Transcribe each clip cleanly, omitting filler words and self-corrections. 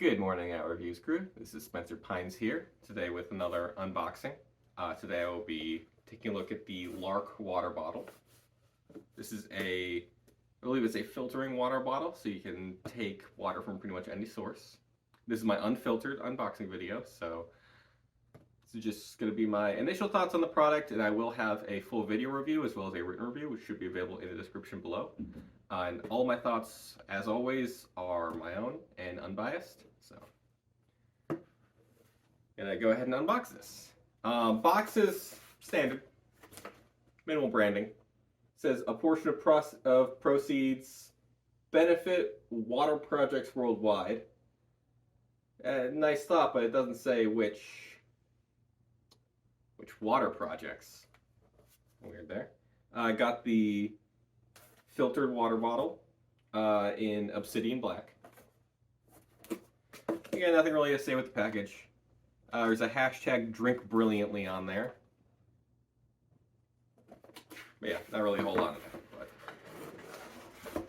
Good morning, Out Reviews crew. This is Spencer Pines here, today with another unboxing. Today I will be taking a look at the Larq water bottle. This is I believe it's a filtering water bottle, so you can take water from pretty much any source. This is my unfiltered unboxing video, so this is just going to be my initial thoughts on the product, and I will have a full video review as well as a written review, which should be available in the description below. And all my thoughts, as always, are my own and unbiased. So, gonna go ahead and unbox this. Box is standard, minimal branding. It says a portion of proceeds benefit water projects worldwide. Nice thought, but it doesn't say which water projects. Weird there. I got the filtered water bottle in obsidian black. Again, nothing really to say with the package. There's a hashtag drink brilliantly on there. But yeah, not really a whole lot of that.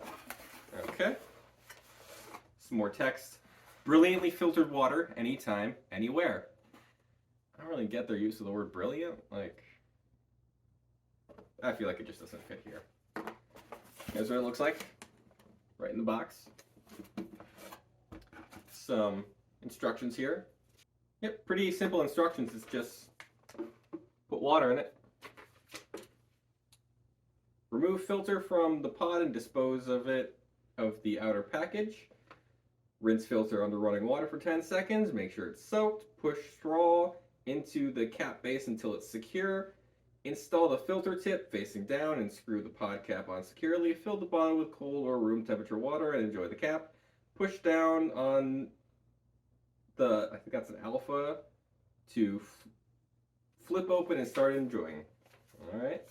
But okay. Some more text. Brilliantly filtered water, anytime, anywhere. I don't really get their use of the word brilliant. Like, I feel like it just doesn't fit here. Here's what it looks like, right in the box. Some instructions here. Yep, pretty simple instructions. It's just put water in it. Remove filter from the pod and dispose of the outer package. Rinse filter under running water for 10 seconds. Make sure it's soaked. Push straw into the cap base until it's secure. Install the filter tip facing down and screw the pod cap on securely. Fill the bottle with cold or room temperature water and enjoy the cap. Push down on I think that's an alpha, to flip open and start enjoying. Alright.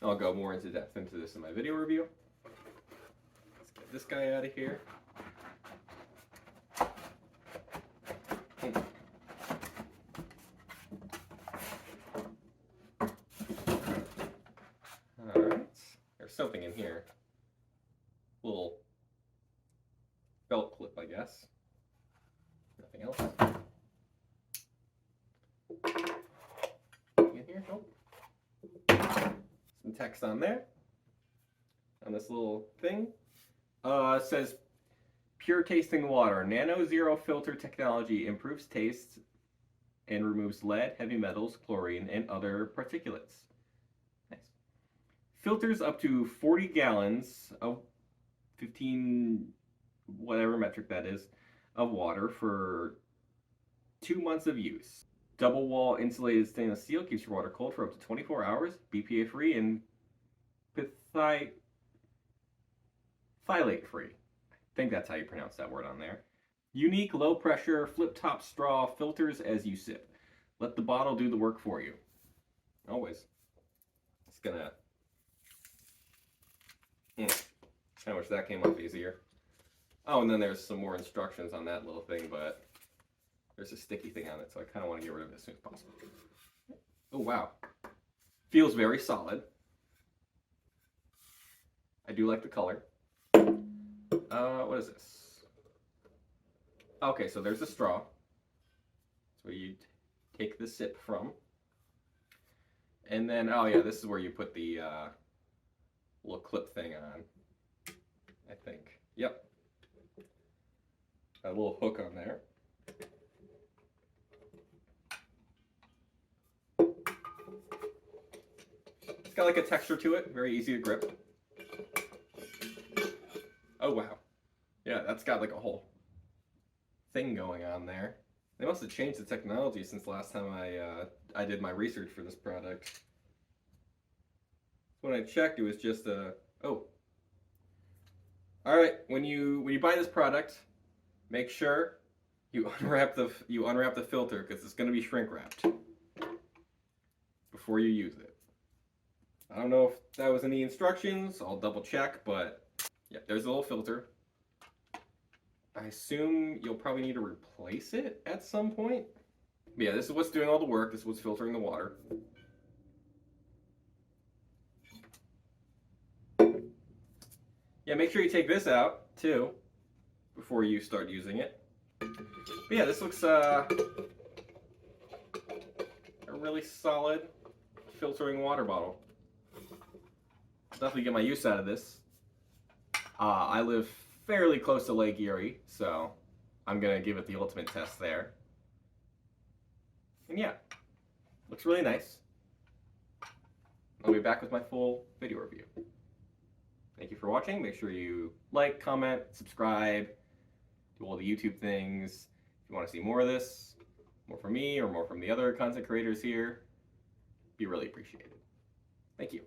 I'll go more into depth into this in my video review. Let's get this guy out of here. Alright. There's something in here. Little belt clip, I guess. Nothing else. Anything in here? Nope. Some text on there. On this little thing. It says, pure tasting water. Nano zero filter technology improves taste and removes lead, heavy metals, chlorine, and other particulates. Nice. Filters up to 40 gallons of 15 whatever metric that is, of water for 2 months of use. Double wall insulated stainless steel keeps your water cold for up to 24 hours, BPA free and phthalate free. I think that's how you pronounce that word on there. Unique low pressure flip top straw filters as you sip. Let the bottle do the work for you. Always. It's gonna... I wish that came up easier. Oh, and then there's some more instructions on that little thing, but there's a sticky thing on it, so I kind of want to get rid of it as soon as possible. Oh, wow. Feels very solid. I do like the color. What is this? Okay, so there's a straw. So you take the sip from. And then, oh yeah, this is where you put the little clip thing on, I think. Yep. A little hook on there. It's got like a texture to it, very easy to grip. Oh wow. Yeah, that's got like a whole thing going on there. They must have changed the technology since last time I did my research for this product. When I checked, it was just oh. All right, when you buy this product, make sure you unwrap the filter because it's going to be shrink wrapped before you use it. I don't know if that was in the instructions. I'll double check, but yeah, there's a little filter. I assume you'll probably need to replace it at some point. But yeah, this is what's doing all the work. This is what's filtering the water. Yeah, make sure you take this out too. before you start using it. But yeah, this looks a really solid filtering water bottle. Definitely get my use out of this. I live fairly close to Lake Erie, so I'm gonna give it the ultimate test there. And yeah, looks really nice. I'll be back with my full video review. Thank you for watching. Make sure you like, comment, subscribe, do all the YouTube things. If you want to see more of this, more from me or more from the other content creators here, be really appreciated. Thank you.